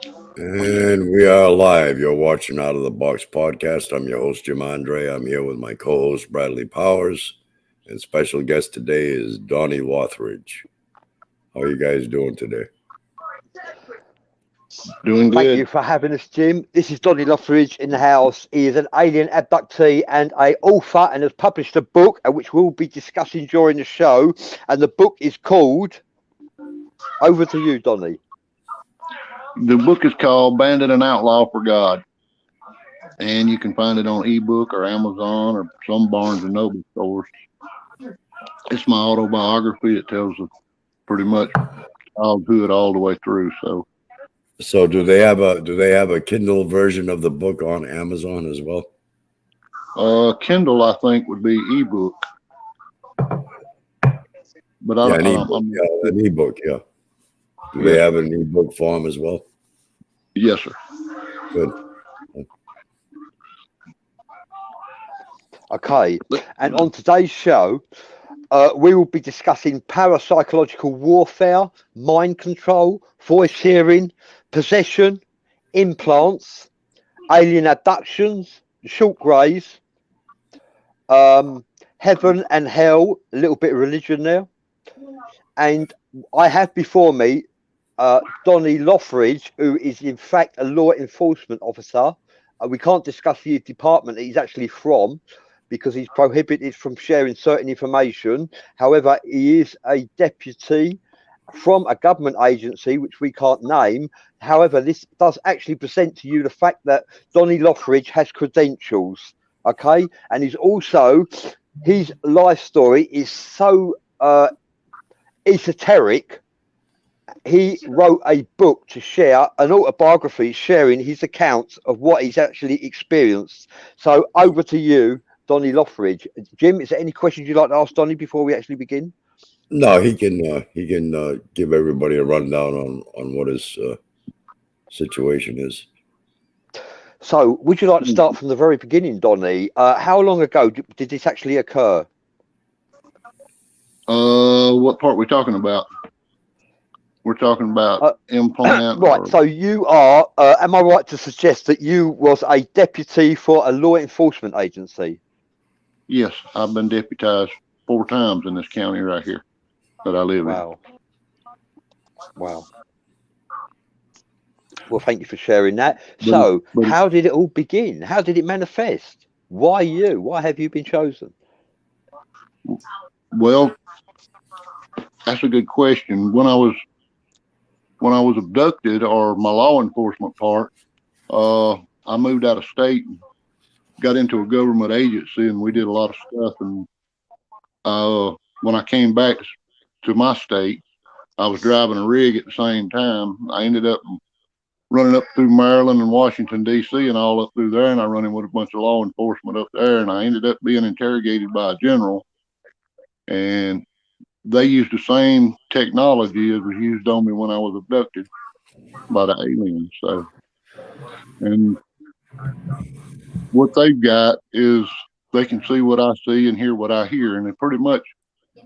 And we are live. You're watching Out of the Box podcast. I'm your host, Jim Andre. I'm here with my co host, Bradley Powers. And special guest today is Donnie Lothridge. How are you guys doing today? Doing Thank good. you for having us, Jim. This is Donnie Lothridge in the house. He is an alien abductee and a author and has published a book which we'll be discussing during the show. And the book is called... Over to you, Donnie. The book is called Bandit and Outlaw for God. And you can find it on ebook or Amazon or some Barnes and Noble stores. It's my autobiography. It tells pretty much childhood all the way through. So do they have a Kindle version of the book on Amazon as well? Kindle, I think, would be ebook. But Yeah, an ebook, yeah. Do they have an ebook form as well? Yes, sir. Good. Okay. And on today's show, we will be discussing parapsychological warfare, mind control, voice hearing, possession, implants, alien abductions, short greys, heaven and hell, a little bit of religion there. And I have before me Donnie Lothridge, who is in fact a law enforcement officer. We can't discuss the department that he's actually from because he's prohibited from sharing certain information. However, he is a deputy from a government agency, which we can't name. However, this does actually present to you the fact that Donnie Lothridge has credentials, okay? And he's also, his life story is so esoteric. He wrote a book to share, an autobiography sharing his accounts of what he's actually experienced. So over to you, Donnie Lothridge. Jim, is there any questions you'd like to ask Donnie before we actually begin? No, he can give everybody a rundown on what his situation is. So would you like to start from the very beginning, Donnie? How long ago did this actually occur? What part are we talking about? We're talking about implant. Right. So you are, am I right to suggest that you was a deputy for a law enforcement agency? Yes, I've been deputized 4 times in this county right here that I live in. Wow. Well, thank you for sharing that. So how did it all begin? How did it manifest? Why you? Why have you been chosen? Well, that's a good question. When I was abducted, or my law enforcement part, I moved out of state and got into a government agency, and we did a lot of stuff. And when I came back to my state, I was driving a rig at the same time. I ended up running up through Maryland and Washington, D.C. and all up through there, and I run in with a bunch of law enforcement up there, and I ended up being interrogated by a general. And they used the same technology as was used on me when I was abducted by the aliens. So, and what they've got is they can see what I see and hear what I hear, and they pretty much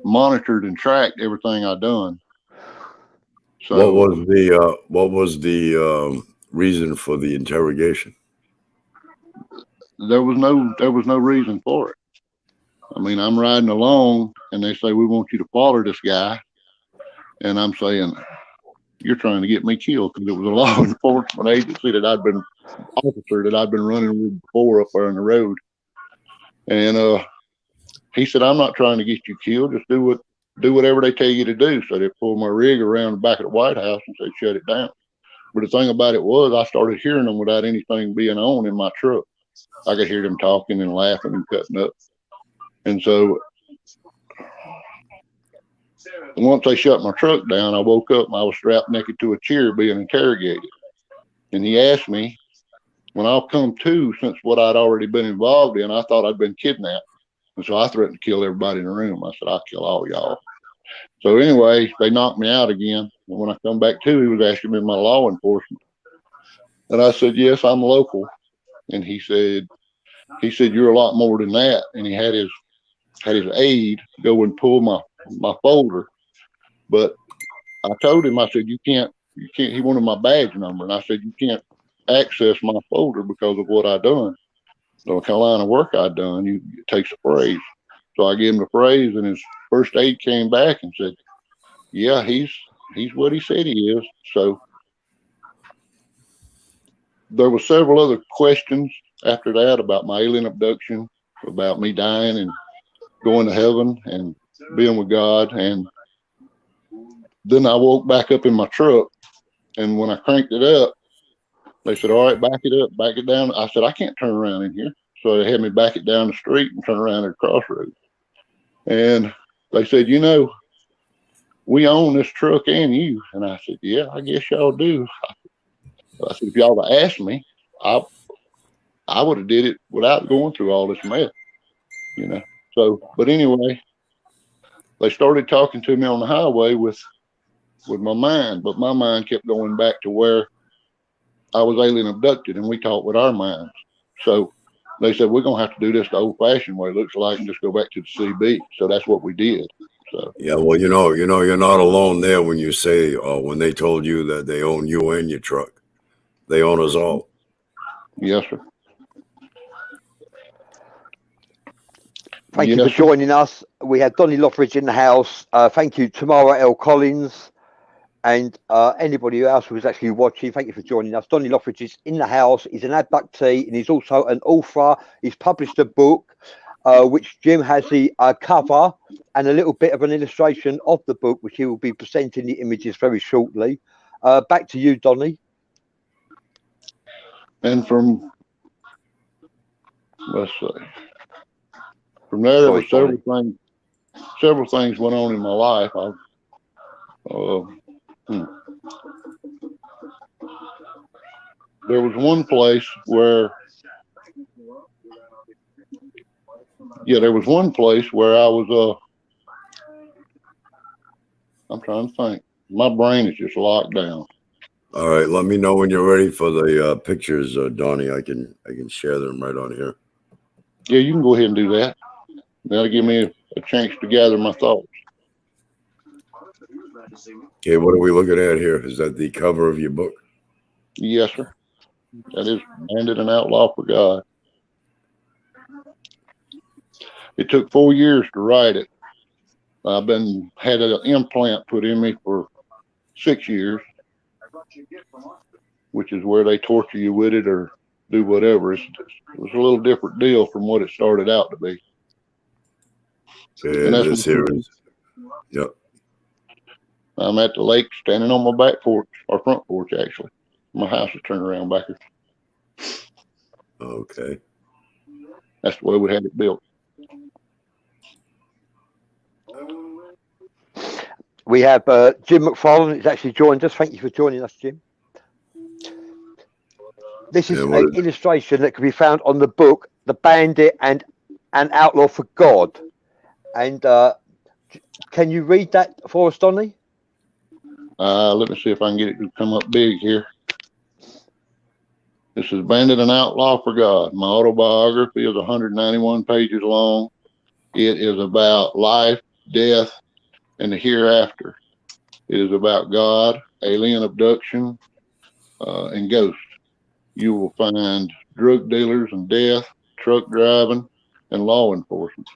monitored and tracked everything I done. So, what was the reason for the interrogation? There was no reason for it. I mean, I'm riding along, and they say, "We want you to follow this guy," and I'm saying, "You're trying to get me killed," because it was a law enforcement agency that I'd been running with before up there in the road. And he said, "I'm not trying to get you killed. Just do whatever they tell you to do." So they pulled my rig around the back of the White House and said, "Shut it down." But the thing about it was, I started hearing them without anything being on in my truck. I could hear them talking and laughing and cutting up. And so once they shut my truck down, I woke up and I was strapped naked to a chair being interrogated. And he asked me, when I'll come to, since what I'd already been involved in, I thought I'd been kidnapped. And so I threatened to kill everybody in the room. I said, "I'll kill all y'all." So anyway, they knocked me out again. And when I come back to, he was asking me my law enforcement. And I said, "Yes, I'm local." And he said, "You're a lot more than that." And he had his aide go and pull my folder. But I told him, I said, "You can't you can't. He wanted my badge number, and I said, you can't access my folder because of what I done. The kind of line of work I done. It takes a phrase. So I gave him the phrase, and his first aide came back and said, yeah, he's what he said he is. So there were several other questions after that about my alien abduction, about me dying and going to heaven and being with God. And then I woke back up in my truck, and when I cranked it up, they said, all right, back it up, back it down. I said, I can't turn around in here. So they had me back it down the street and turn around at the crossroads. And they said, you know, we own this truck and you. And I said, yeah, I guess y'all do. I said, if y'all had asked me, I would have did it without going through all this mess, you know. So, but anyway, they started talking to me on the highway with my mind, but my mind kept going back to where I was alien abducted, and we talked with our minds. So they said, we're going to have to do this the old-fashioned way, it looks like, and just go back to the CB. So that's what we did. So Yeah, well, you know, you're not alone there when you say, when they told you that they own you and your truck. They own us all. yes, sir. Thank you for joining us. We have Donnie Lothridge in the house. Thank you, Tamara L. Collins, and anybody else who was actually watching. Thank you for joining us. Donnie Lothridge is in the house. He's an abductee, and he's also an author. He's published a book, which Jim has the cover and a little bit of an illustration of the book, which he will be presenting the images very shortly. Back to you, Donnie. And from, let's see, from there, there were several things went on in my life. There was one place where, I was, I'm trying to think. My brain is just locked down. All right, let me know when you're ready for the pictures, Donnie. I can share them right on here. Yeah, you can go ahead and do that. That'll give me a chance to gather my thoughts. Okay, what are we looking at here? Is that the cover of your book? Yes, sir. That is Bandit and Outlaw for God. It took 4 years to write it. I've had an implant put in me for 6 years, which is where they torture you with it or do whatever. It was a little different deal from what it started out to be. And this here is, yep. I'm at the lake standing on my back porch, or front porch, actually. My house is turned around back here. Okay. That's the way we had it built. We have Jim McFarlane who's actually joined us. Thank you for joining us, Jim. This is an illustration that can be found on the book, The Bandit and an Outlaw for God. And can you read that for us, Donnie? Let me see if I can get it to come up big here. This is Bandit and Outlaw for God. My autobiography is 191 pages long. It is about life, death, and the hereafter. It is about God, alien abduction, and ghosts. You will find drug dealers and death, truck driving, and law enforcement.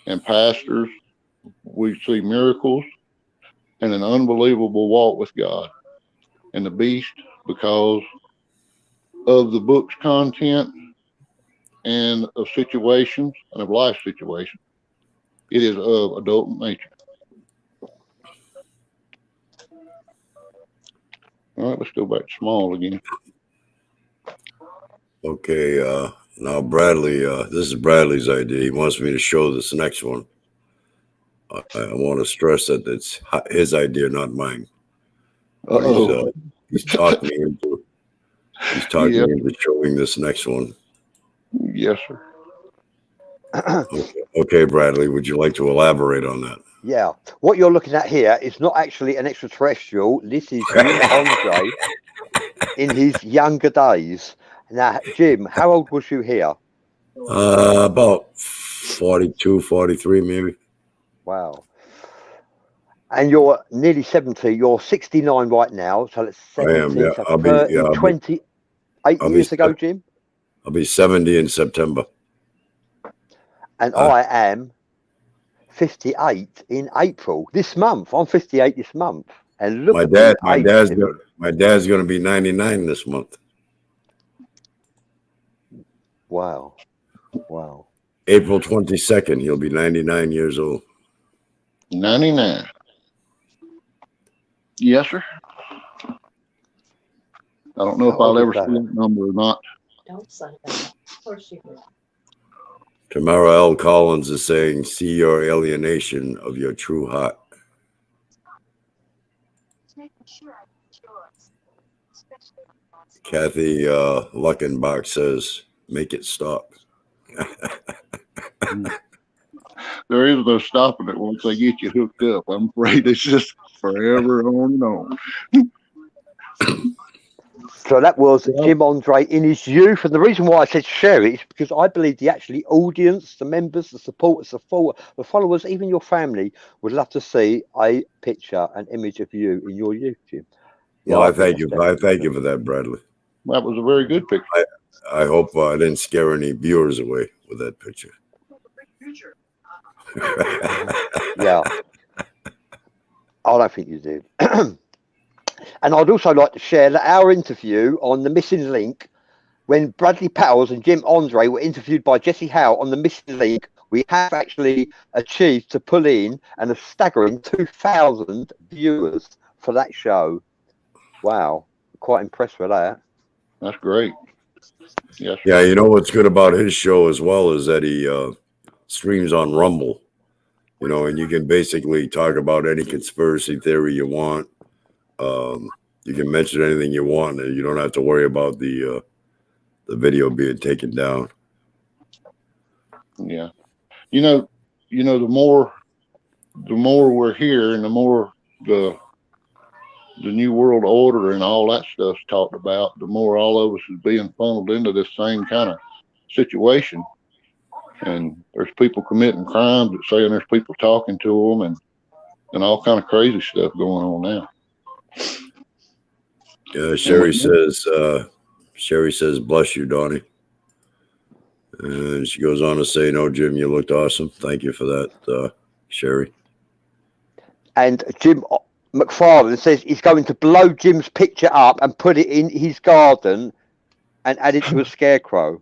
And pastors, we see miracles and an unbelievable walk with God. And the beast, because of the book's content and of situations and of life situations, it is of adult nature. All right, let's go back to small again. Okay, now Bradley, this is Bradley's idea. He wants me to show this next one. I want to stress that it's his idea, not mine. He's talked me into showing this next one. Yes, sir. Okay, Bradley, would you like to elaborate on that? Yeah. What you're looking at here is not actually an extraterrestrial. This is Andre in his younger days. Now, Jim, how old was you here? About 42, 43, maybe. Wow. And you're nearly 70. You're 69 right now. So that's I am. 70. Yeah, So 30, 28 I'll be years ago, Jim. I'll be 70 in September. And I am 58 in April this month. I'm 58 this month. And look at the age. My dad's gonna be 99 this month. Wow. Wow. April 22nd, he'll be 99 years old. 99. Yes, sir. I don't know if I'll ever see that number or not. Don't say that. Of course you will. Tamara L. Collins is saying, see your alienation of your true heart. Kathy Luckenbach says, make it stop. There is no stopping it once they get you hooked up. I'm afraid it's just forever on and on. So that was Jim Andre in his youth. And the reason why I said share it is because I believe the actually audience, the members, the supporters, the followers, even your family would love to see a picture, an image of you in your youth, Jim. Yeah, well, I thank you. I thank you for that, Bradley. That was a very good picture. I hope I didn't scare any viewers away with that picture. Yeah. I don't think you did. And I'd also like to share that our interview on The Missing Link, when Bradley Powers and Jim Andre were interviewed by Jesse Howe on The Missing Link, we have actually achieved to pull in a staggering 2,000 viewers for that show. Wow. Quite impressed with that. That's great. Yes. Yeah, you know what's good about his show as well is that he streams on Rumble, you know, and you can basically talk about any conspiracy theory you want. You can mention anything you want, and you don't have to worry about the video being taken down. Yeah, you know, the more we're here, and the more the New World Order and all that stuff's talked about, the more all of us is being funneled into this same kind of situation. And there's people committing crimes that saying there's people talking to them, and all kind of crazy stuff going on now. Sherry says, bless you, Donnie. And she goes on to say, no, Jim, you looked awesome. Thank you for that, Sherry. And Jim McFarlane says he's going to blow Jim's picture up and put it in his garden and add it to a scarecrow.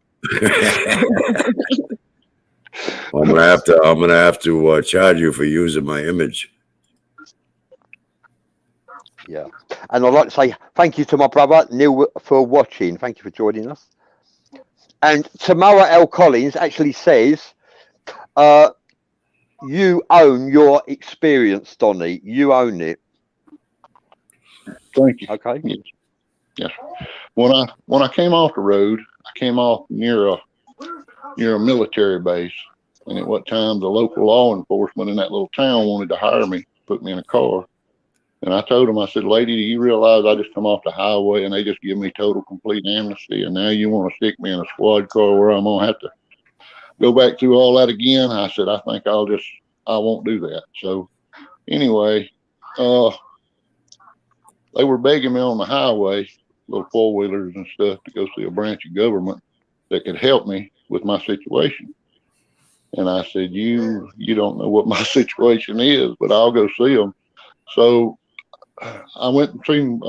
I'm gonna have to charge you for using my image. Yeah, and I'd like to say thank you to my brother Neil for watching. Thank you for joining us. And Tamara L. Collins actually says, you own your experience, Donnie. You own it. Thank you. Okay. Yes. When I came off the road, I came off near a military base, and at what time the local law enforcement in that little town wanted to hire me, put me in a car. And I told him, I said, lady, do you realize I just come off the highway and they just give me total, complete amnesty? And now you want to stick me in a squad car where I'm going to have to go back through all that again? I said, I think I won't do that. So anyway, they were begging me on the highway, little four-wheelers and stuff, to go see a branch of government that could help me with my situation. And I said, you don't know what my situation is, but I'll go see them. So I went and seen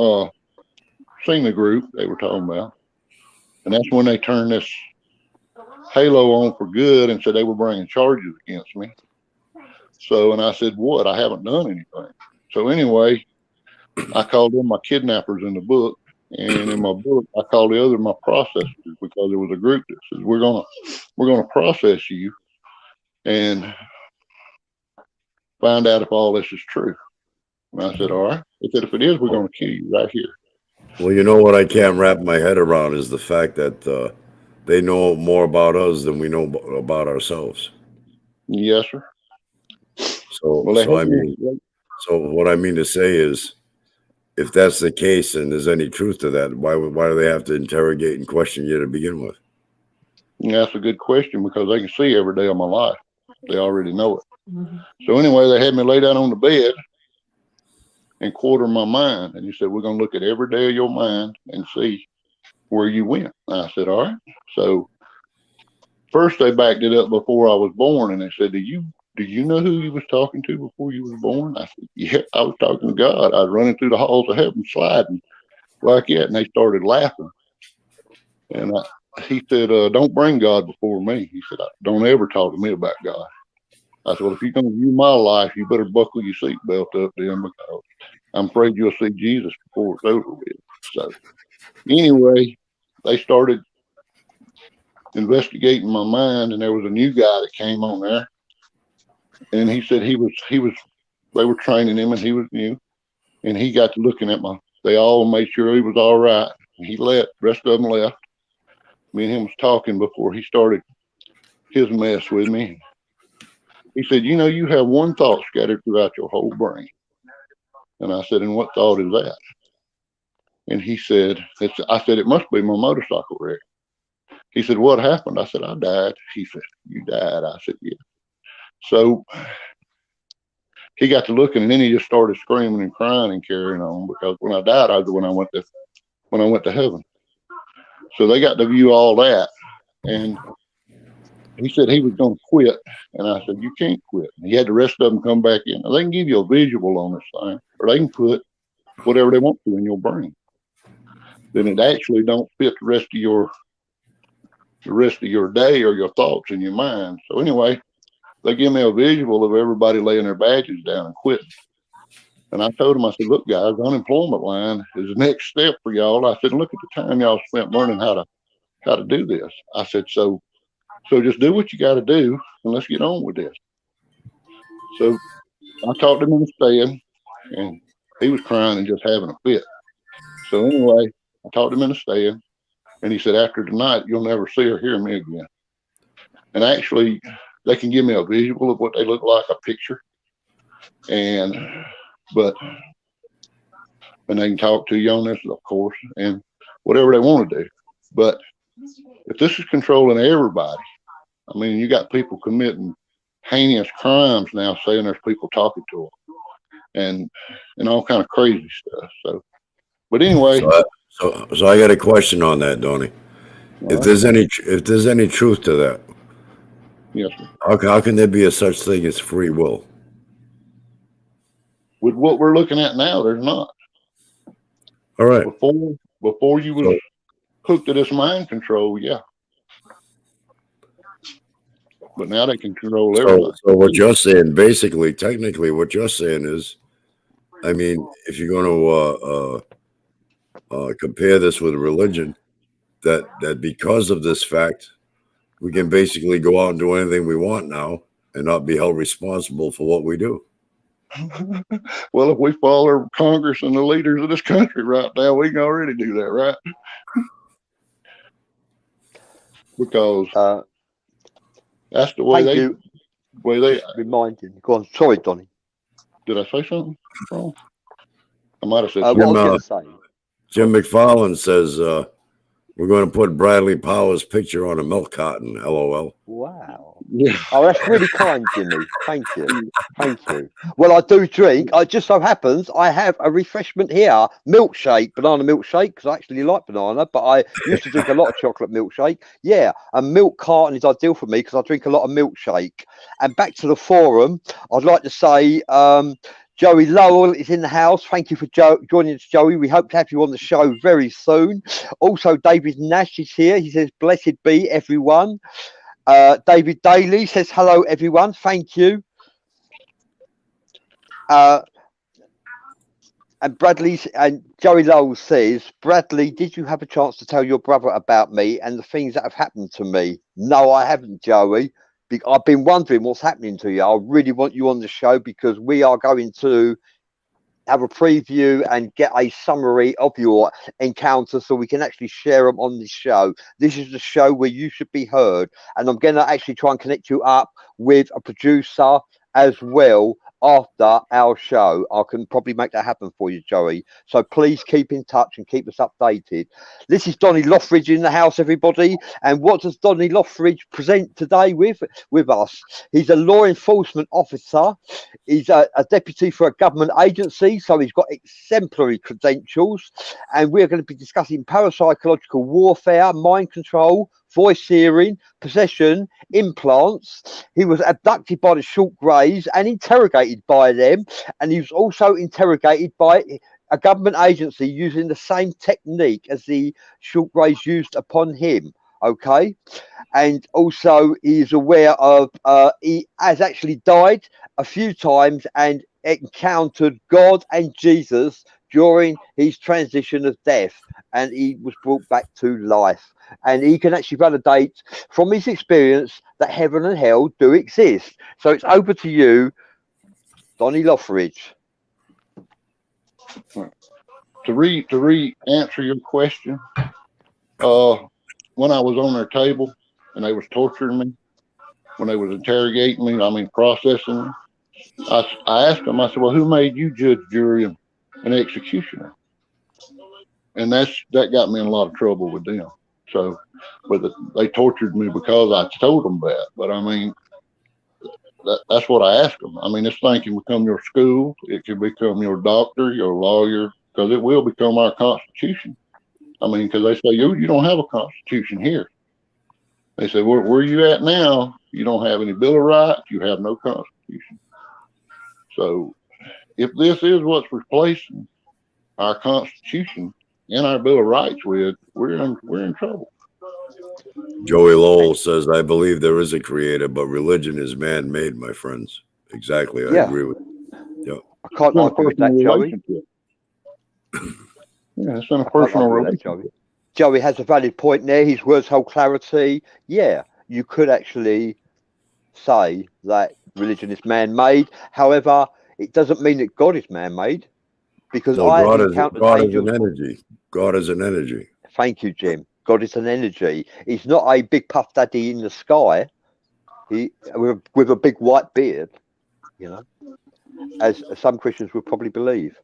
the group they were talking about, and that's when they turned this halo on for good and said they were bringing charges against me. So, and I said, what? I haven't done anything. So anyway, I called them my kidnappers in the book, and in my book I called the other my processors, because there was a group that says we're gonna process you and find out if all this is true. And I said, all right. They said, if it is, we're going to kill you right here. Well, you know what I can't wrap my head around is the fact that they know more about us than we know about ourselves. Yes, sir. So what I mean to say is, if that's the case and there's any truth to that, why do they have to interrogate and question you to begin with? Yeah, that's a good question, because they can see every day of my life. They already know it. Mm-hmm. So anyway, they had me lay down on the bed, and quarter my mind. And he said, we're going to look at every day of your mind and see where you went. And I said, all right. So first they backed it up before I was born, and they said, do you know who you was talking to before you was born? I said, yeah, I was talking to God. I was running through the halls of heaven, sliding like that. And they started laughing. And he said, don't bring God before me. He said, don't ever talk to me about God. I said, well, if you're going to view my life, you better buckle your seatbelt up then, because I'm afraid you'll see Jesus before it's over with. So anyway, they started investigating my mind, and there was a new guy that came on there, and he said they were training him, and he was new, and he got to looking at they all made sure he was all right. He left, the rest of them left. Me and him was talking before he started his mess with me. He said, you have one thought scattered throughout your whole brain. And I said, and what thought is that? And he said, I said, it must be my motorcycle wreck. He said, what happened? I said, I died. He said, you died? I said, yeah. So he got to looking, and then he just started screaming and crying and carrying on, because when I died, I was when I went to heaven. So they got to view all that, and he said he was going to quit, and I said, you can't quit. And he had the rest of them come back in. Now, they can give you a visual on this thing, or they can put whatever they want to in your brain. Then it actually don't fit the rest of your day or your thoughts in your mind. So anyway, they give me a visual of everybody laying their badges down and quitting. And I told them, I said, look, guys, the unemployment line is the next step for y'all. I said, look at the time y'all spent learning how to do this. I said, so just do what you got to do, and let's get on with this. So I talked him into staying, and he was crying and just having a fit. So anyway, I talked him into staying, and he said, after tonight, you'll never see or hear me again. And actually, they can give me a visual of what they look like, a picture, and they can talk to you on this, of course, and whatever they want to do. But if this is controlling everybody, I mean, you got people committing heinous crimes now, saying there's people talking to them, and all kind of crazy stuff. So, but anyway, so I got a question on that, Donnie. If there's any truth to that, yes, sir. How can there be a such thing as free will? With what we're looking at now, there's not. All right. Before you was hooked to this mind control, yeah. But now they can control everything. So what you're saying, basically, technically, what you're saying is, I mean, if you're going to compare this with religion, that because of this fact, we can basically go out and do anything we want now and not be held responsible for what we do. Well, if we follow Congress and the leaders of this country right now, we can already do that, right? Because that's the way they reminding. Go on, sorry, Donnie. Did I say something wrong? I might have said what I was going to say. Jim McFarland says we're going to put Bradley Powers' picture on a milk carton. LOL. Wow. Yeah. Oh, that's really kind, Jimmy. Thank you. Thank you. Well, I do drink. It just so happens I have a refreshment here, milkshake, banana milkshake, because I actually like banana, but I used to drink a lot of chocolate milkshake. Yeah, a milk carton is ideal for me because I drink a lot of milkshake. And back to the forum, I'd like to say Joey Lowell is in the house. Thank you for joining us, Joey. We hope to have you on the show very soon. Also, David Nash is here. He says, blessed be everyone. David Daly says, hello, everyone. Thank you. And Joey Lowell says, Bradley, did you have a chance to tell your brother about me and the things that have happened to me? No, I haven't, Joey. I've been wondering what's happening to you. I really want you on the show because we are going to have a preview and get a summary of your encounter so we can actually share them on this show. This is the show where you should be heard. And I'm going to actually try and connect you up with a producer as well after our show. I can probably make that happen for you, Joey. So please keep in touch and keep us updated. This is Donnie Lothridge in the house, everybody. And what does Donnie Lothridge present today with us? He's a law enforcement officer. He's a deputy for a government agency, so he's got exemplary credentials. And we're going to be discussing parapsychological warfare, mind control, voice hearing, possession, implants. He was abducted by the Short Greys and interrogated by them, and he was also interrogated by a government agency using the same technique as the Short Greys used upon him. Okay, and also he is aware of he has actually died a few times and encountered God and Jesus during his transition of death, and he was brought back to life. And he can actually validate from his experience that heaven and hell do exist. So it's over to you, Donnie Lothridge. To answer your question, when I was on their table and they was torturing me, when they was interrogating me, I mean processing me, I asked them, I said, well, who made you judge, jury, and executioner? And that got me in a lot of trouble with them. So, they tortured me because I told them that. But I mean, that's what I asked them. I mean, this thing can become your school. It can become your doctor, your lawyer, because it will become our Constitution. I mean, because they say, you don't have a Constitution here. They say, where you at now, you don't have any Bill of Rights. You have no Constitution. So if this is what's replacing our Constitution and our Bill of Rights with, we're in trouble. Joey Lowell says, I believe there is a creator, but religion is man-made, my friends. Exactly. I agree with you. Yep. I can't argue with that, Joey. Yeah, it's in a personal relationship. Joey has a valid point there. His words hold clarity. Yeah, you could actually say that religion is man-made. However, it doesn't mean that God is man-made, because God is an energy. God is an energy. Thank you, Jim. God is an energy. He's not a big puff daddy in the sky. He with a big white beard, you know, as some Christians would probably believe.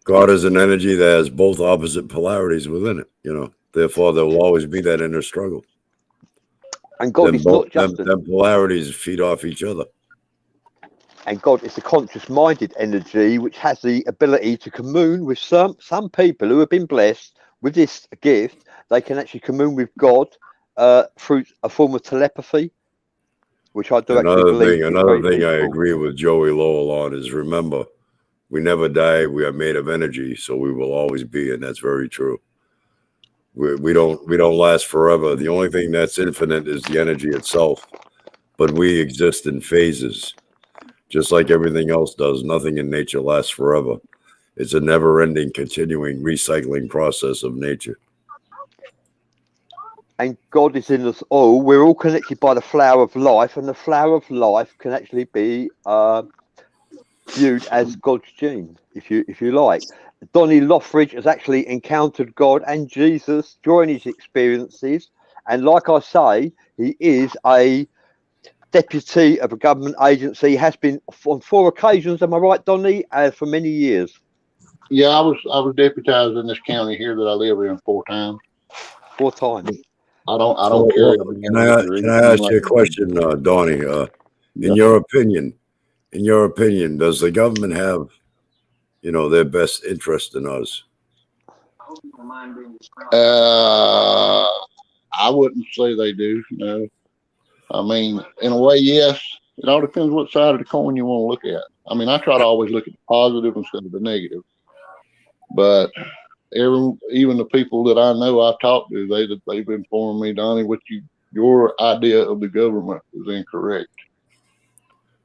God is an energy that has both opposite polarities within it, you know. Therefore, there will always be that inner struggle. And God is not just them polarities feed off each other. And God is a conscious-minded energy which has the ability to commune with some people who have been blessed with this gift. They can actually commune with God through a form of telepathy, which I do actually believe. Another thing I agree with Joey Lowell on is, remember, we never die. We are made of energy, so we will always be, and that's very true. We don't last forever. The only thing that's infinite is the energy itself, but we exist in phases. Just like everything else does, nothing in nature lasts forever. It's a never-ending, continuing, recycling process of nature. And God is in us all. We're all connected by the flower of life, and the flower of life can actually be viewed as God's gene, if you like. Donnie Lothridge has actually encountered God and Jesus during his experiences, and like I say, he is a deputy of a government agency, has been on 4 occasions, am I right, Donnie? For many years. Yeah, I was deputized in this county here that I live in 4 times. 4 times. I don't care. Can I ask you a question, Donnie? In your opinion, does the government have, their best interest in us? I wouldn't say they do. No. I mean, in a way, yes. It all depends what side of the coin you want to look at. I mean, I try to always look at the positive instead of the negative. But even the people that I know I've talked to, they've informed me, Donnie, your idea of the government is incorrect.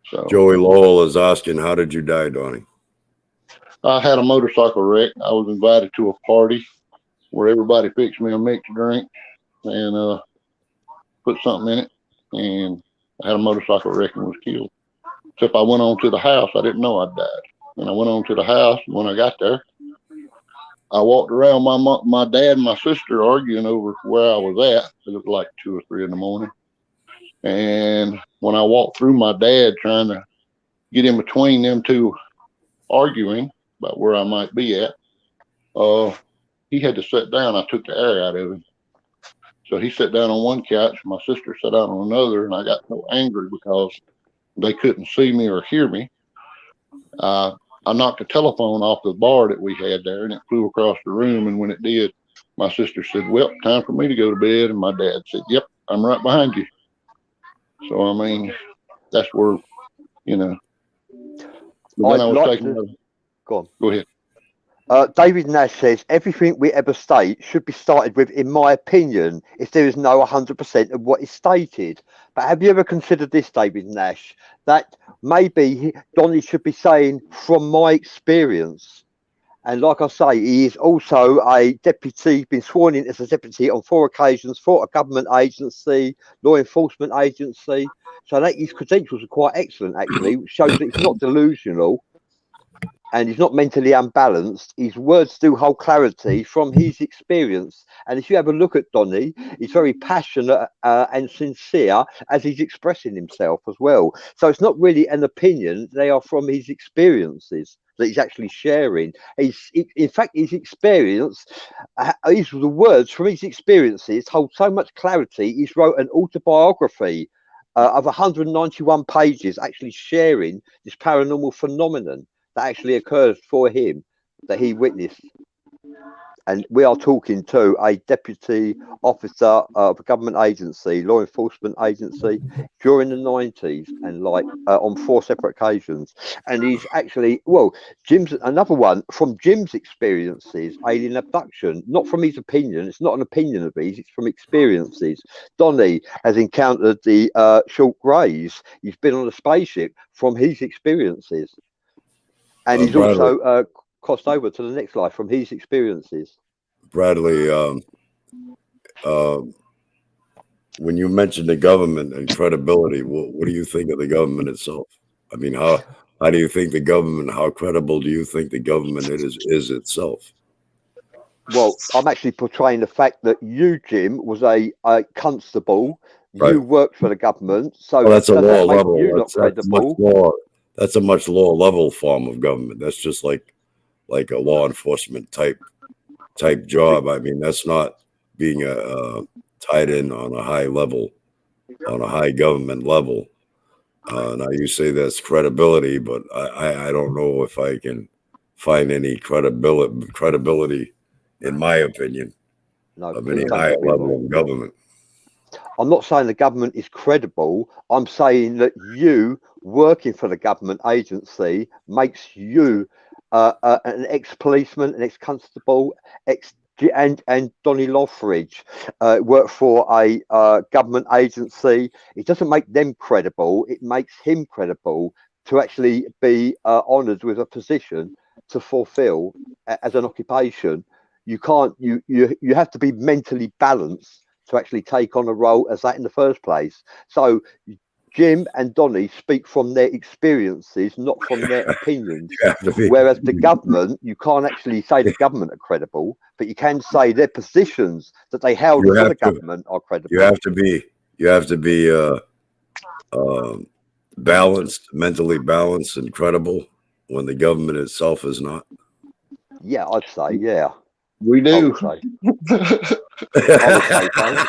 So Joey Lowell is asking, how did you die, Donnie? I had a motorcycle wreck. I was invited to a party where everybody fixed me a mixed drink and put something in it. And I had a motorcycle wreck and was killed. Except I went on to the house. I didn't know I'd died. And I went on to the house. And when I got there, I walked around my dad and my sister arguing over where I was at. It was like 2 or 3 in the morning. And when I walked through, my dad trying to get in between them two arguing about where I might be at, he had to sit down. I took the air out of him. So he sat down on one couch, my sister sat down on another, and I got so angry because they couldn't see me or hear me. I knocked the telephone off the bar that we had there, and it flew across the room. And when it did, my sister said, "Well, time for me to go to bed." And my dad said, "Yep, I'm right behind you." So, I mean, that's where, you know. But then I was taking. Go on. Go ahead. David Nash says, everything we ever state should be started with, in my opinion, if there is no 100% of what is stated. But have you ever considered this, David Nash, that maybe Donnie should be saying, from my experience? And like I say, he is also a deputy, been sworn in as a deputy on 4 occasions for a government agency, law enforcement agency. So that his credentials are quite excellent, actually, which shows that he's not delusional. And he's not mentally unbalanced. His words do hold clarity from his experience. And if you have a look at Donnie, he's very passionate and sincere as he's expressing himself as well. So it's not really an opinion. They are from his experiences that he's actually sharing. In fact, his experience, the words from his experiences hold so much clarity. He's wrote an autobiography of 191 pages actually sharing this paranormal phenomenon that actually occurred for him, that he witnessed. And we are talking to a deputy officer of a government agency, law enforcement agency, during the 90s, and like on 4 separate occasions. And he's actually, well, Jim's another one from Jim's experiences, alien abduction, not from his opinion. It's not an opinion of his, it's from experiences. Donnie has encountered the short greys. He's been on a spaceship from his experiences. And he's Bradley, also crossed over to the next life from his experiences. Bradley, when you mentioned the government and credibility, what do you think of the government itself? I mean, how do you think the government, how credible do you think the government is itself? Well, I'm actually portraying the fact that you, Jim, was a constable. Right. You worked for the government. So well, that's a lower level. That's a much lower level form of government. That's just like a law enforcement type job. I mean, that's not being tied in on a high level, on a high government level. Now you say that's credibility, but I don't know if I can find any credibility, in my opinion, of any high level of government. I'm not saying the government is credible. I'm saying that you working for the government agency makes you an ex-policeman, an ex-constable, and Donnie Lothridge work for a government agency. It doesn't make them credible. It makes him credible to actually be honoured with a position to fulfil as an occupation. You can't. You have to be mentally balanced to actually take on a role as that in the first place. So Jim and Donnie speak from their experiences, not from their opinions. Whereas the government, you can't actually say the government are credible, but you can say their positions that they held for the government are credible. You have to be balanced, mentally balanced and credible when the government itself is not. Yeah, I'd say, yeah. We do. I would say so.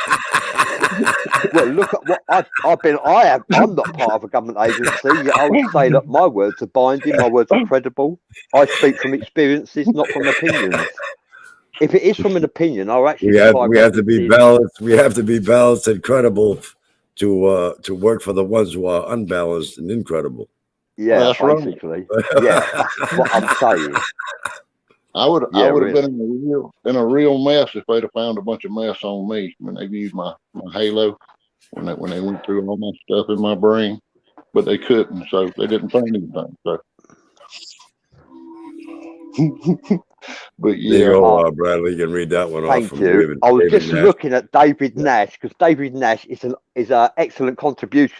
Well, look at what I'm not part of a government agency. I would say that my words are binding, my words are credible. I speak from experiences, not from opinions. If it is from an opinion, I'll actually. We have to be balanced. We have to be balanced and credible to work for the ones who are unbalanced and incredible. Yeah, basically. Right. Yeah, that's what I'm saying. I would have been in a real mess if they'd have found a bunch of mess on me when they viewed my halo, when they went through all my stuff in my brain, but they couldn't, so they didn't find anything. So, but yeah, there you go, Bradley, you can read that one off. Thank you. I was just looking at David Nash because David Nash is an excellent contribution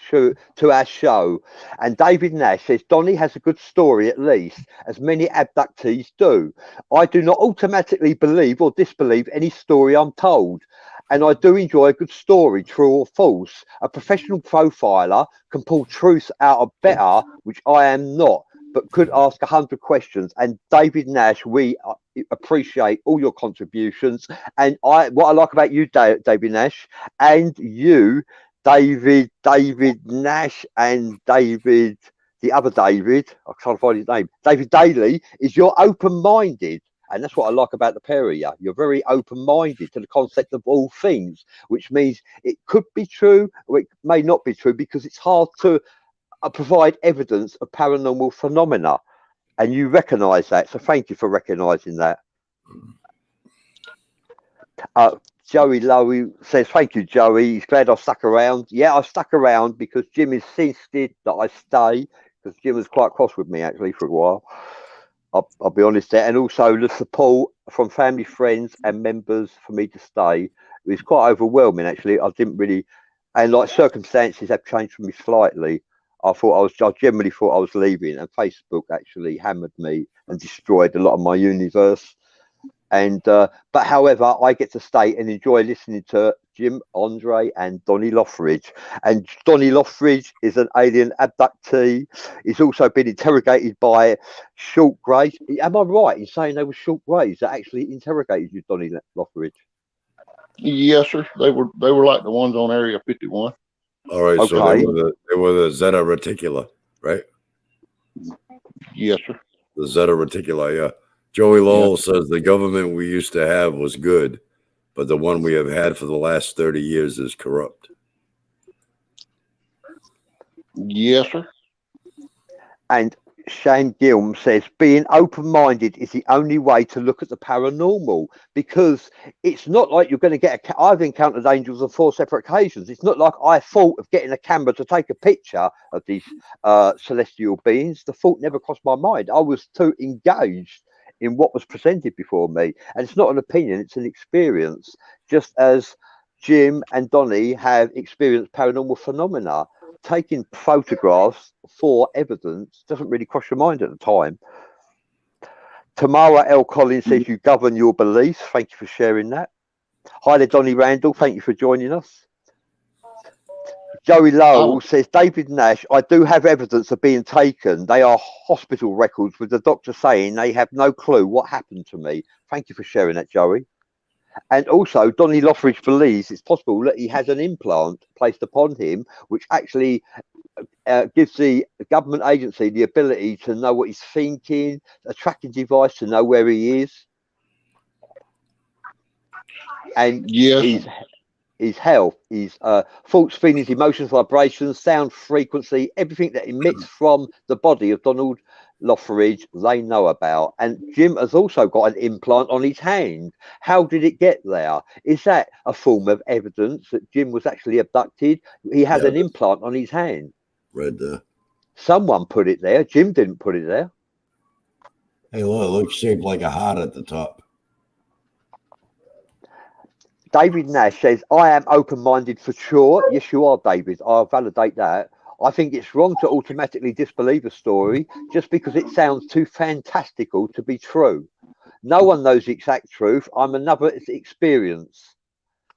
to our show. And David Nash says Donnie has a good story, at least, as many abductees do. I do not automatically believe or disbelieve any story I'm told. And I do enjoy a good story, true or false. A professional profiler can pull truth out of better, which I am not, but could ask 100 questions. And David Nash, we appreciate all your contributions. And what I like about you, David Nash, and you, David Nash, and David, the other David, I can't find his name, David Daly, is you're open-minded. And that's what I like about the pair of you. You're very open-minded to the concept of all things, which means it could be true or it may not be true because it's hard to provide evidence of paranormal phenomena. And you recognise that. So thank you for recognising that. Joey Lowy says, thank you, Joey. He's glad I stuck around. Yeah, I stuck around because Jim insisted that I stay, because Jim was quite cross with me, actually, for a while. I'll be honest there. And also the support from family, friends, and members for me to stay. It was quite overwhelming, actually. I didn't really, and like circumstances have changed for me slightly. I generally thought I was leaving, and Facebook actually hammered me and destroyed a lot of my universe. And but however, I get to stay and enjoy listening to Jim, Andre, and Donnie Lothridge. And Donnie Lothridge is an alien abductee. He's also been interrogated by short greys. Am I right in saying they were short greys that actually interrogated you, Donnie Lothridge? Yes, sir. They were like the ones on Area 51. All right, Okay. so they were the Zeta Reticula, right? Yes, sir. The Zeta Reticula, yeah. Joey Lowell says the government we used to have was good, but the one we have had for the last 30 years is corrupt. Yes, sir. And Shane Gilm says being open-minded is the only way to look at the paranormal, because it's not like you're going to get I've encountered angels on 4 separate occasions. It's not like I thought of getting a camera to take a picture of these celestial beings. The thought never crossed my mind. I was too engaged in what was presented before me. And it's not an opinion, it's an experience. Just as Jim and Donnie have experienced paranormal phenomena, taking photographs for evidence doesn't really cross your mind at the time. Tamara L. Collins says you govern your beliefs. Thank you for sharing that. Hi there, Donnie Randall. Thank you for joining us. Joey Lowe says, David Nash, I do have evidence of being taken. They are hospital records with the doctor saying they have no clue what happened to me. Thank you for sharing that, Joey. And also, Donnie Lothridge believes it's possible that he has an implant placed upon him, which actually gives the government agency the ability to know what he's thinking, a tracking device to know where he is. And his health, his thoughts, feelings, emotions, vibrations, sound frequency, everything that emits from the body of Donald Lothridge, they know about. And Jim has also got an implant on his hand. How did it get there? Is that a form of evidence that Jim was actually abducted? He has an implant on his hand. Read there. Someone put it there. Jim didn't put it there. Hey, look, it looks shaped like a heart at the top. David Nash says, I am open-minded for sure. Yes, you are, David. I'll validate that. I think it's wrong to automatically disbelieve a story just because it sounds too fantastical to be true. No one knows the exact truth. I'm another experience.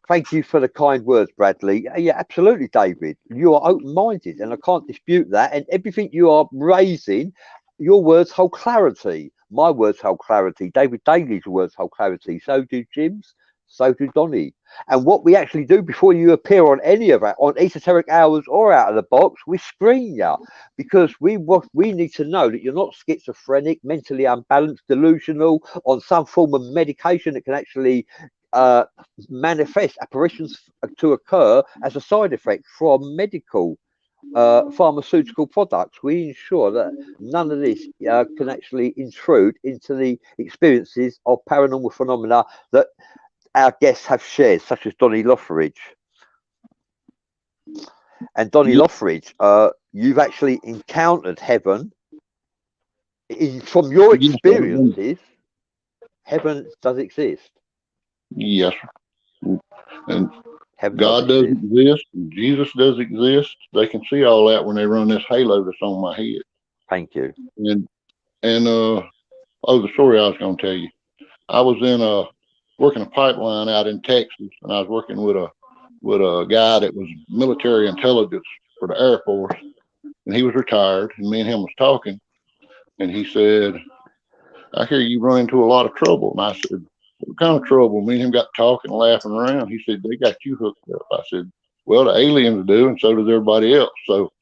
Thank you for the kind words, Bradley. Yeah, absolutely, David. You are open-minded, and I can't dispute that. And everything you are raising, your words hold clarity. My words hold clarity. David Daly's words hold clarity. So do Jim's. So do Donnie. And what we actually do before you appear on any of our, on Esoteric Hours or Out of the Box, we screen you, because we need to know that you're not schizophrenic, mentally unbalanced, delusional, on some form of medication that can actually manifest apparitions to occur as a side effect from medical pharmaceutical products. We ensure that none of this can actually intrude into the experiences of paranormal phenomena that our guests have shared, such as Donnie Lothridge. And Donnie Lothridge, you've actually encountered heaven. From your experiences, heaven does exist. Yes. And heaven God does exist. Jesus does exist. They can see all that when they run this halo that's on my head. Thank you. And the story I was going to tell you. I was in working a pipeline out in Texas, and I was working with a guy that was military intelligence for the Air Force, and he was retired, and me and him was talking, and he said, "I hear you run into a lot of trouble." And I said, "What kind of trouble?" Me and him got talking, laughing around. He said, "They got you hooked up." I said, "Well, the aliens do, and so does everybody else." So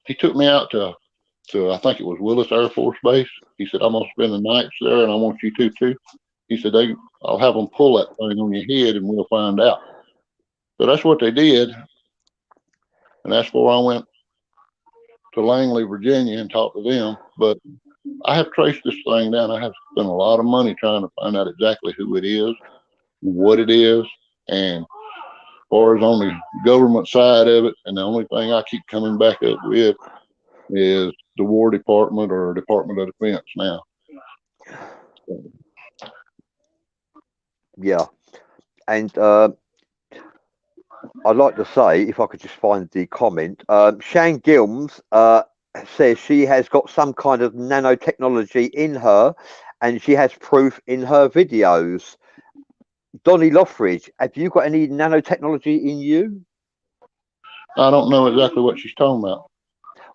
he took me out to I think it was Willis Air Force Base. He said, "I'm going to spend the nights there, and I want you to too." He said, "I'll have them pull that thing on your head, and we'll find out." So that's what they did. And that's before I went to Langley, Virginia, and talked to them. But I have traced this thing down. I have spent a lot of money trying to find out exactly who it is, what it is, and as far as on the government side of it, and the only thing I keep coming back up with is the War Department or Department of Defense now. Yeah. And I'd like to say, if I could just find the comment, Shan Gilms says she has got some kind of nanotechnology in her, and she has proof in her videos. Donnie Lothridge, have you got any nanotechnology in you? I don't know exactly what she's talking about.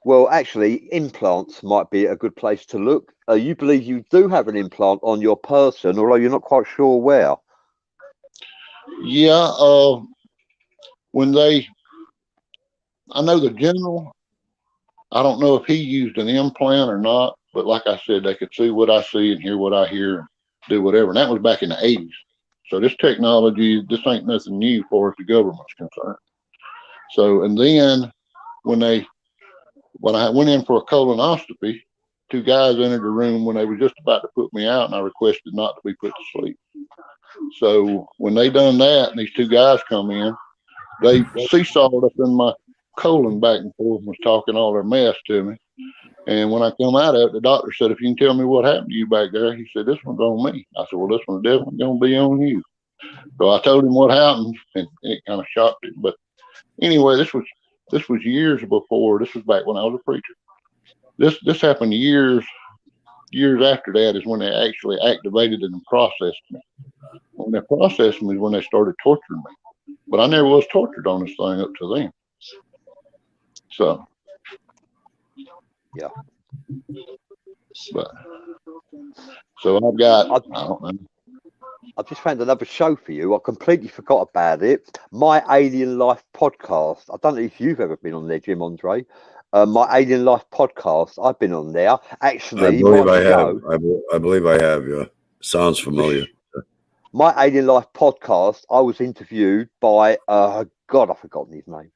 Well, actually, implants might be a good place to look. You believe you do have an implant on your person, although you're not quite sure where. Yeah, I know the general, I don't know if he used an implant or not, but like I said, they could see what I see and hear what I hear and do whatever. And that was back in the 80s. So this technology, this ain't nothing new for as the government's concerned. So, and then when I went in for a colonoscopy, two guys entered the room when they were just about to put me out, and I requested not to be put to sleep. So when they done that, and these two guys come in, they seesawed up in my colon back and forth and was talking all their mess to me. And when I come out of it, the doctor said, "If you can tell me what happened to you back there," he said, "This one's on me." I said, "Well, this one's definitely going to be on you." So I told him what happened, and it kind of shocked him. But anyway, this was years before. This was back when I was a preacher. This happened years after that is when they actually activated it and processed me. When they processed me is when they started torturing me. But I never was tortured on this thing up to then. So, yeah. But so I've got, I don't know. I've just found another show for you. I completely forgot about it. My Alien Life podcast. I don't know if you've ever been on there, Jim Andre. My Alien Life podcast. I've been on there. Actually, I believe I show, have. I believe I have. Yeah, sounds familiar. My Alien Life podcast. I was interviewed by God, I've forgotten his name.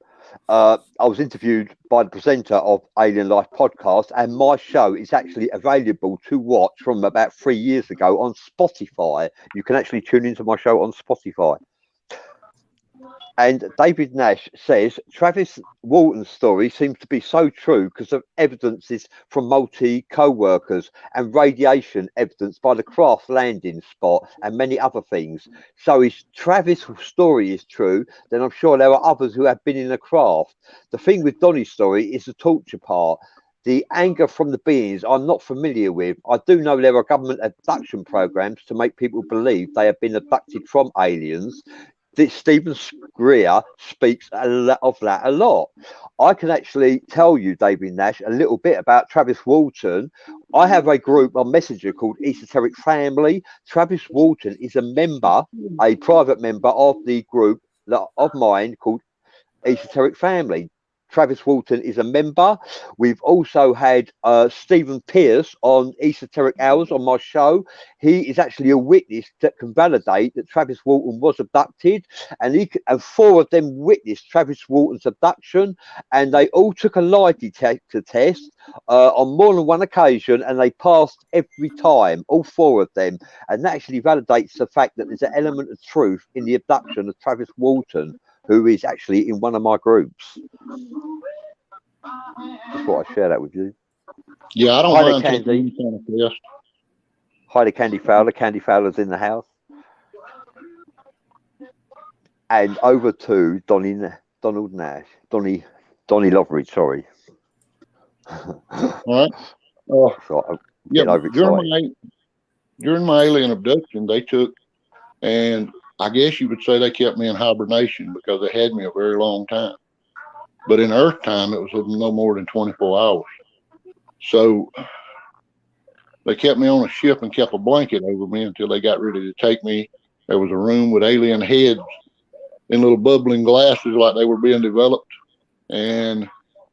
I was interviewed by the presenter of Alien Life podcast, and my show is actually available to watch from about 3 years ago on Spotify. You can actually tune into my show on Spotify. And David Nash says Travis Walton's story seems to be so true because of evidences from co-workers and radiation evidence by the craft landing spot and many other things. So if Travis' story is true, then I'm sure there are others who have been in the craft. The thing with Donnie's story is the torture part. The anger from the beings I'm not familiar with. I do know there are government abduction programs to make people believe they have been abducted from aliens. Stephen Greer speaks of that a lot. I can actually tell you, David Nash, a little bit about Travis Walton. I have a group on Messenger called Esoteric Family. Travis Walton is a private member of the group of mine called Esoteric Family. Travis Walton is a member. We've also had Stephen Pierce on Esoteric Hours on my show. He is actually a witness that can validate that Travis Walton was abducted, and four of them witnessed Travis Walton's abduction, and they all took a lie detector test on more than one occasion, and they passed every time, all four of them, and that actually validates the fact that there's an element of truth in the abduction of Travis Walton, who is actually in one of my groups. Just thought I'd share that with you. Yeah, I don't Hi, mind Candy. Kind of test. Hi to Candy Fowler. Candy Fowler's in the house. And over to Donnie Lothridge, sorry. All right. So I'm Yeah, getting overexcited. during my alien abduction, they took, and I guess you would say they kept me in hibernation because they had me a very long time. But in Earth time, it was no more than 24 hours. So they kept me on a ship and kept a blanket over me until they got ready to take me. There was a room with alien heads in little bubbling glasses like they were being developed. And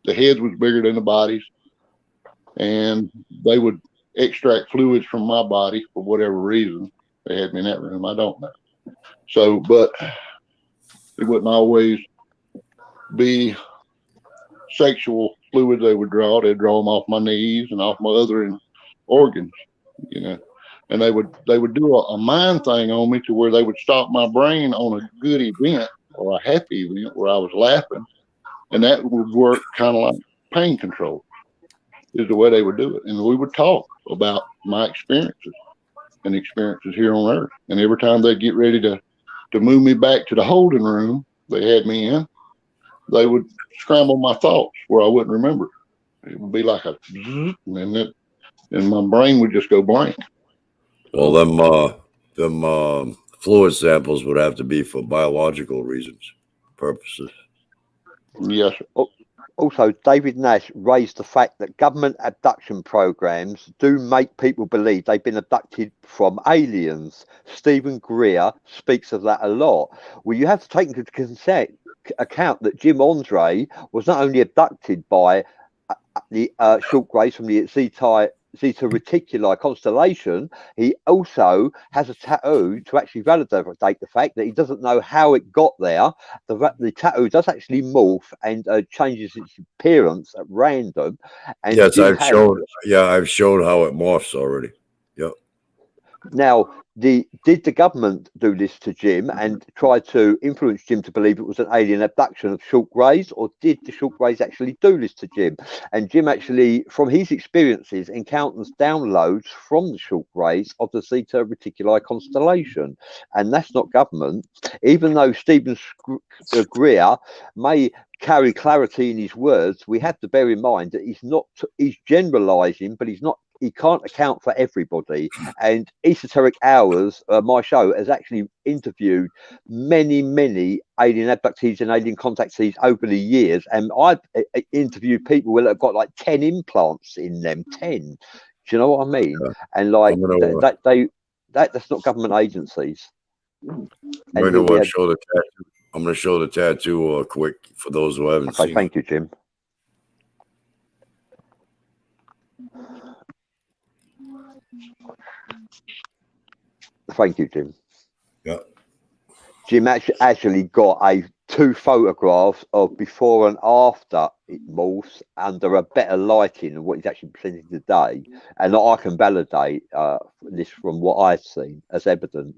the heads was bigger than the bodies. And they would extract fluids from my body for whatever reason. They had me in that room. I don't know. So, but it wouldn't always be sexual fluids they would draw. They'd draw them off my knees and off my other organs, you know. And they would do a mind thing on me to where they would stop my brain on a good event or a happy event where I was laughing, and that would work kind of like pain control. Is the way they would do it, and we would talk about my experiences and experiences here on Earth. And every time they'd get ready to move me back to the holding room they had me in, they would scramble my thoughts where I wouldn't remember. It would be like a zzz, and my brain would just go blank. Well, them fluid samples would have to be for biological reasons, purposes. Yes, sir. Also, David Nash raised the fact that government abduction programs do make people believe they've been abducted from aliens. Stephen Greer speaks of that a lot. Well, you have to take into account that Jim Andre was not only abducted by the short grays from the Zeta Reticuli constellation, he also has a tattoo to actually validate the fact that he doesn't know how it got there. The tattoo does actually morph and changes its appearance at random. And yes, I've shown how it morphs already. Yep. Now, did the government do this to Jim and try to influence Jim to believe it was an alien abduction of short grays, or did the short grays actually do this to Jim? And Jim actually, from his experiences, encounters downloads from the short grays of the Zeta Reticuli constellation, and that's not government. Even though Stephen Greer may carry clarity in his words, we have to bear in mind that he's generalizing, but he can't account for everybody. And Esoteric Hours, my show, has actually interviewed many alien abductees and alien contactees over the years. And I've interviewed people that have got like 10 implants in them. 10. Do you know what I mean? Yeah. And like that's not government agencies. I'm going to show the tattoo. I'm going to show the tattoo quick for those who haven't seen it. Thank you, Jim. Thank you, Jim. Yeah. Jim actually got two photographs of before and after it morphs under a better lighting than what he's actually presenting today. And I can validate this from what I've seen as evidence.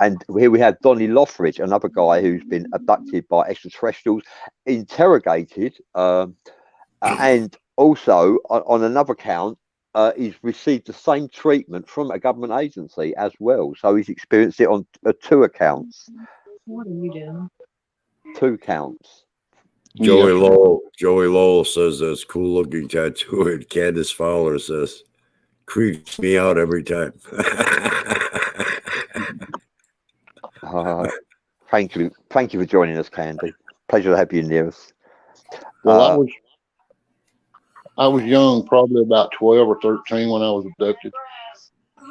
And here we have Donnie Lothridge, another guy who's been abducted by extraterrestrials, interrogated, and also on another count, he's received the same treatment from a government agency as well. So he's experienced it on 2 accounts. What are you doing? 2 counts. Joey Lowell says that's cool looking tattoo, and Candace Fowler says creeps me out every time. Thank you for joining us, Candy. Pleasure to have you near us. Well, I was young, probably about 12 or 13 when I was abducted,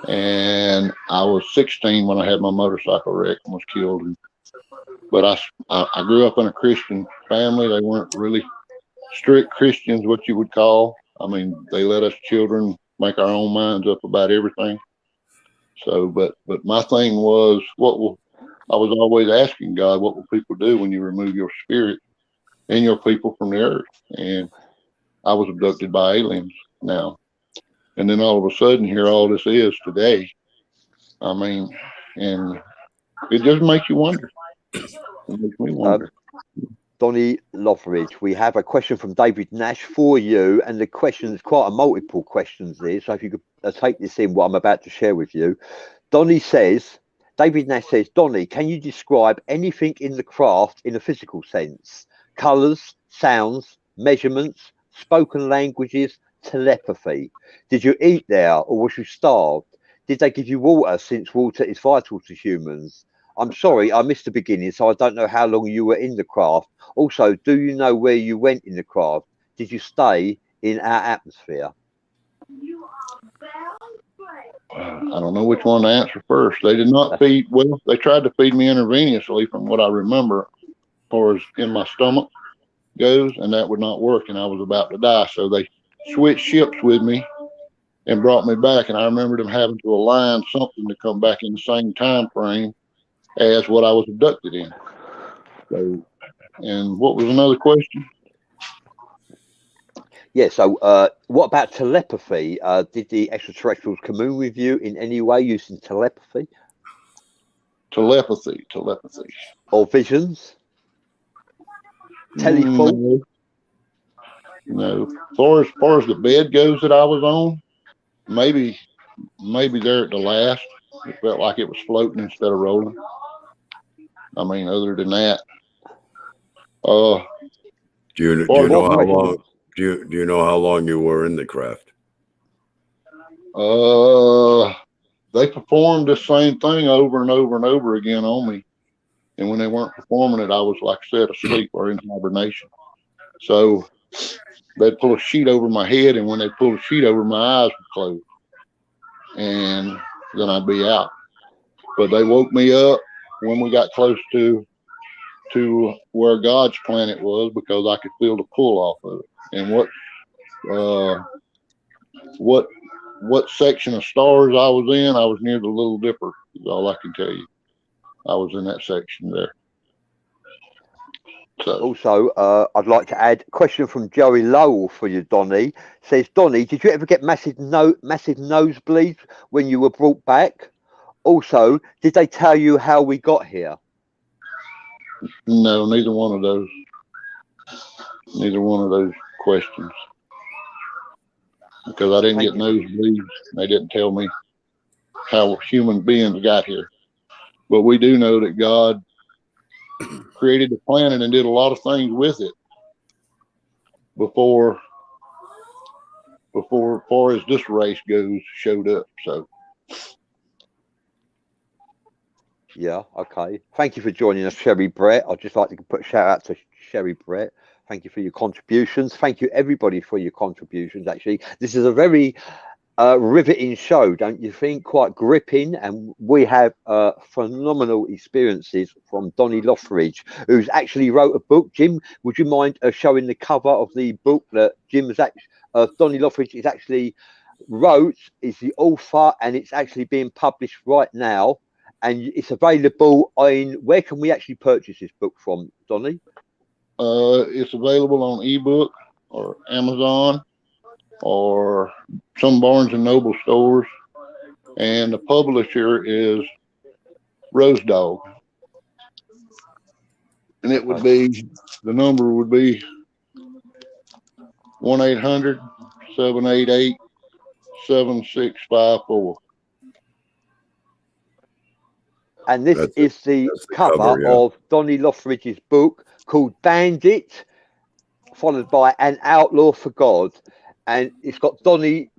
and I was 16 when I had my motorcycle wreck and was killed. But I grew up in a Christian family. They weren't really strict Christians, what you would call. I mean, they let us children make our own minds up about everything. So, but my thing was, I was always asking God, what will people do when you remove your spirit and your people from the earth? And I was abducted by aliens now. And then all of a sudden, here all this is today. I mean, and it just makes you wonder. It makes me wonder. Donnie Lothridge, we have a question from David Nash for you, and the question is quite a multiple questions there. So if you could take this in, what I'm about to share with you. David Nash says, Donnie, can you describe anything in the craft in a physical sense? Colours, sounds, measurements, spoken languages, telepathy. Did you eat there or was you starved? did they give you water, since water is vital to humans? I'm sorry, I missed the beginning, so I don't know how long you were in the craft. Also, do you know where you went in the craft? Did you stay in our atmosphere? I don't know which one to answer first. They did not feed, well, they tried to feed me intravenously from what I remember, as far as in my stomach goes, and that would not work, and I was about to die. So they switched ships with me and brought me back, and I remember them having to align something to come back in the same time frame as what I was abducted in. So, and what was another question? Yeah, so what about telepathy? Did the extraterrestrials commune with you in any way using telepathy Telepathy. or visions? Telephone? No. As far as the bed goes that I was on, maybe there at the last, it felt like it was floating instead of rolling. I mean, other than that, do you What know how question? long? Do you know how long you were in the craft? they performed the same thing over and over and over again on me. And when they weren't performing it, I was, like I said, asleep or in hibernation. So they'd pull a sheet over my head, and when they pulled a sheet over, my eyes would close, and then I'd be out. But they woke me up when we got close to where God's planet was, because I could feel the pull off of it. And what section of stars I was in, I was near the Little Dipper, is all I can tell you. I was in that section there. So Also, I'd like to add a question from Joey Lowell for you, Donnie. Says, Donnie, did you ever get massive nosebleeds when you were brought back? Also, did they tell you how we got here? no, neither one of those questions, because I didn't get nosebleeds. They didn't tell me how human beings got here. But we do know that God created the planet and did a lot of things with it before as far as this race goes, showed up. So Yeah, okay. Thank you for joining us, Sherry Brett. I'd just like to put a shout out to Sherry Brett. Thank you for your contributions. Thank you, everybody, for your contributions. Actually, this is a very riveting show, don't you think? Quite gripping, and we have phenomenal experiences from Donnie Lothridge, who's actually wrote a book. Jim, would you mind showing the cover of the book that Jim's actually Donnie Lothridge is actually wrote? Is the author, and it's actually being published right now, and it's available on. Where can we actually purchase this book from, Donnie? it's available on ebook or Amazon or some Barnes and Noble stores, and the publisher is Rose Dog, and it would be, the number would be 1-800-788-7654. And this is the cover yeah. of Donnie Lothridge's book called Bandit, followed by An Outlaw for God. And it's got Donnie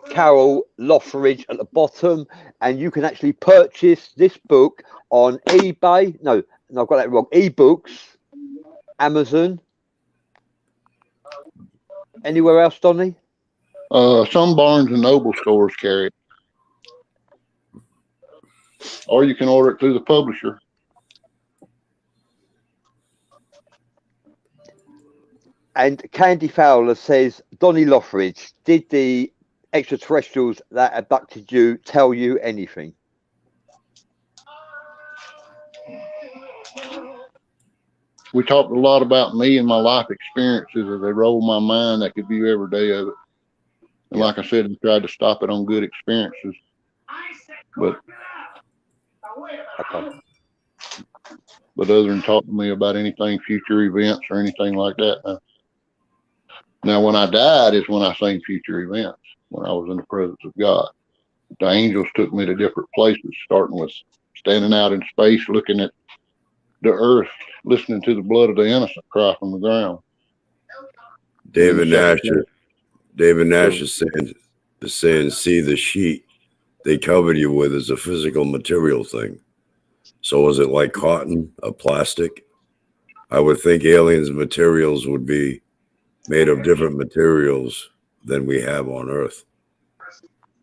Carroll Lothridge at the bottom. And you can actually purchase this book on eBay. No, I've got that wrong. eBooks, Amazon. Anywhere else, Donnie? Some Barnes and Noble stores carry it, or you can order it through the publisher. And Candy Fowler says, Donnie Lothridge, did the extraterrestrials that abducted you tell you anything? We talked a lot about me and my life experiences as they rolled my mind. I could view every day of it. And like I said, we tried to stop it on good experiences. But other than talking to me about anything, future events or anything like that. Now, when I died is when I seen future events, when I was in the presence of God. The angels took me to different places, starting with standing out in space, looking at the earth, listening to the blood of the innocent cry from the ground. David Nash is saying is saying, see, the sheet they covered you with is a physical material thing. So is it like cotton, a plastic? I would think aliens' materials would be made of different materials than we have on Earth.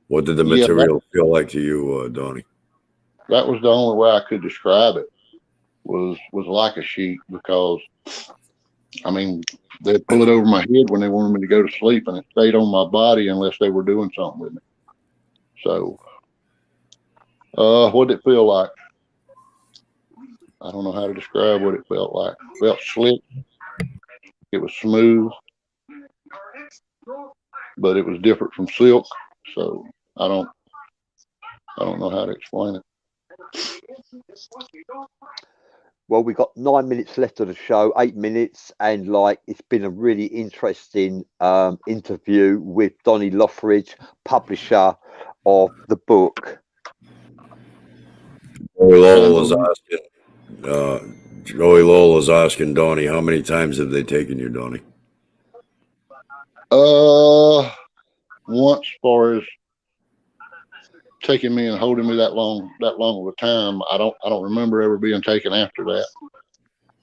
What did the Yeah, material feel like to you, Donnie? that was the only way I could describe it. Was like a sheet, because I mean, they'd pull it over my head when they wanted me to go to sleep, and it stayed on my body unless they were doing something with me. So, what did it feel like? I don't know how to describe what it felt like. It felt slick. It was smooth, but it was different from silk. So I don't know how to explain it. Well, we've got 9 minutes left of the show, 8 minutes, and like it's been a really interesting interview with Donnie Lothridge, publisher of the book. Joey Lowell is asking Donnie, how many times have they taken you, Donnie? Once, as far as taking me and holding me that long of a time, I don't remember ever being taken after that.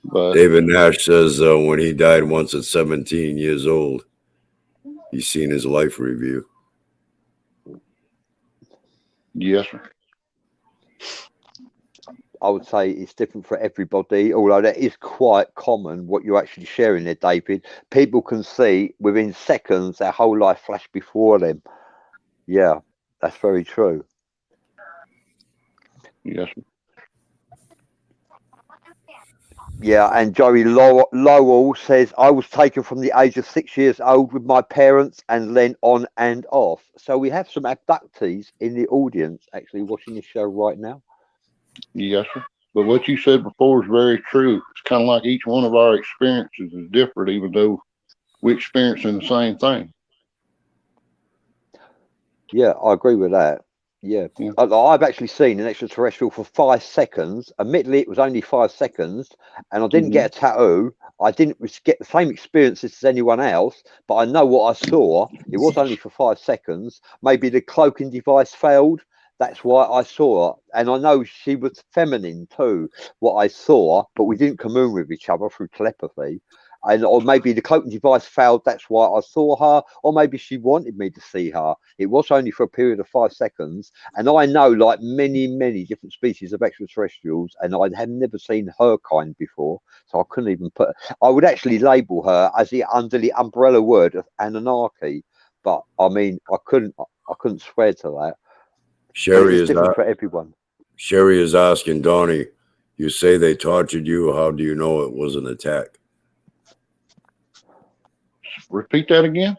But David Nash says when he died once at 17 years old, he's seen his life review. Yes, sir. I would say it's different for everybody, although that is quite common what you're actually sharing there, David. People can see within seconds their whole life flash before them. Yeah, that's very true. Yes, sir. Yeah, and Joey Lowell says, I was taken from the age of 6 years old with my parents and then on and off. So we have some abductees in the audience actually watching this show right now. Yes, sir. But what you said before is very true. It's kind of like each one of our experiences is different, even though we're experiencing the same thing. Yeah, I agree with that. Yeah. I've actually seen an extraterrestrial for 5 seconds. Admittedly, it was only 5 seconds, and I didn't get a tattoo. I didn't get the same experiences as anyone else, but I know what I saw. It was only for 5 seconds. Maybe the cloaking device failed. That's why I saw her. And I know she was feminine too, what I saw, but we didn't commune with each other through telepathy. Or maybe the cloaking device failed. That's why I saw her. Or maybe she wanted me to see her. It was only for a period of 5 seconds. And I know like many different species of extraterrestrials, and I had never seen her kind before. So I couldn't even I would actually label her as under the umbrella word of Anunnaki. But I mean, I couldn't swear to that. Sherry is different for everyone. Sherry is asking Donnie, you say they tortured you. How do you know it was an attack? Repeat that again.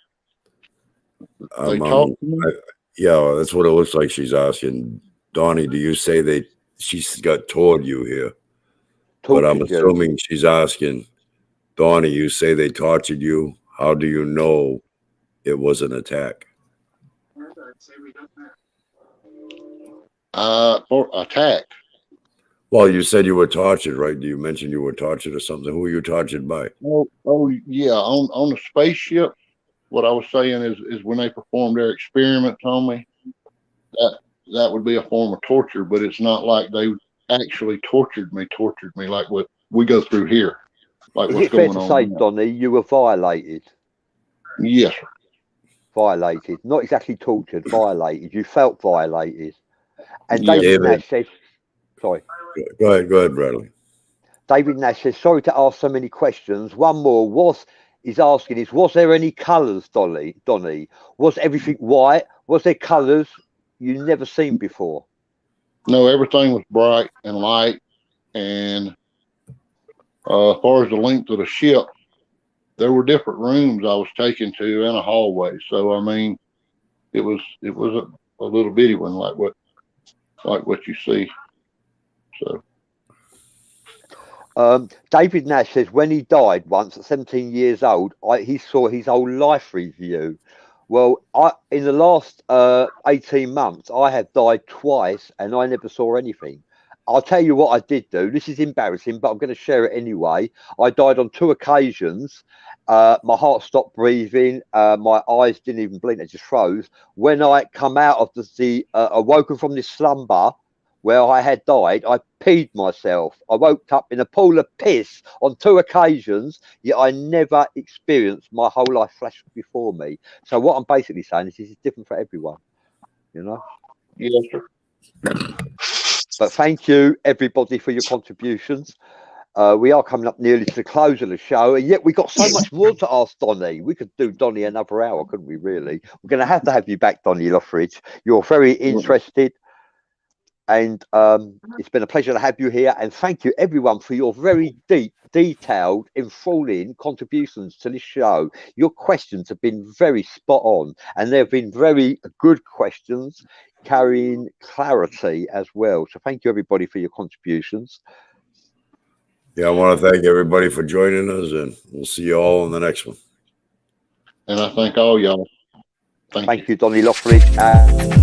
Yeah, that's what it looks like. She's asking Donnie, do you say she's got toward you here? But I'm assuming she's asking Donnie, you say they tortured you. How do you know it was an attack? For attack. Well, you said you were tortured, right? You mentioned you were tortured or something. Who were you tortured by? Oh yeah, on the spaceship. What I was saying is when they performed their experiments on me, that would be a form of torture, but it's not like they actually tortured me like what we go through here. Like is it fair to say, Donnie, you were violated? Yes, sir. Violated, not exactly tortured, violated. You felt violated. And David Nash says, sorry. Go ahead, Bradley. David Nash says, sorry to ask so many questions. One more was there any colours, Donnie? Was everything white? Was there colours you never seen before? No, everything was bright and light. And as far as the length of the ship, there were different rooms I was taken to and a hallway. So I mean, it was a little bitty one, like what you see. So David Nash says when he died once at 17 years old, he saw his whole life review. Well, in the last 18 months, I have died twice and I never saw anything. I'll tell you what I did do. This is embarrassing, but I'm going to share it anyway. I died on 2 occasions. My heart stopped breathing. My eyes didn't even blink; they just froze. When I come out of awoken from this slumber where I had died, I peed myself. I woke up in a pool of piss on 2 occasions, yet I never experienced my whole life flash before me. So what I'm basically saying is this is different for everyone, you know? Yes, sir. But thank you, everybody, for your contributions. We are coming up nearly to the close of the show, and yet we've got so much more to ask Donnie. We could do Donnie another hour, couldn't we, really? We're going to have you back, Donnie Lothridge. You're very interested. And it's been a pleasure to have you here. And thank you, everyone, for your very deep, detailed, enthralling contributions to this show. Your questions have been very spot on, and they've been very good questions, carrying clarity as well. So thank you, everybody, for your contributions. Yeah, I want to thank everybody for joining us, and we'll see you all in the next one. And I thank all y'all. Thank you, Donnie Lothridge.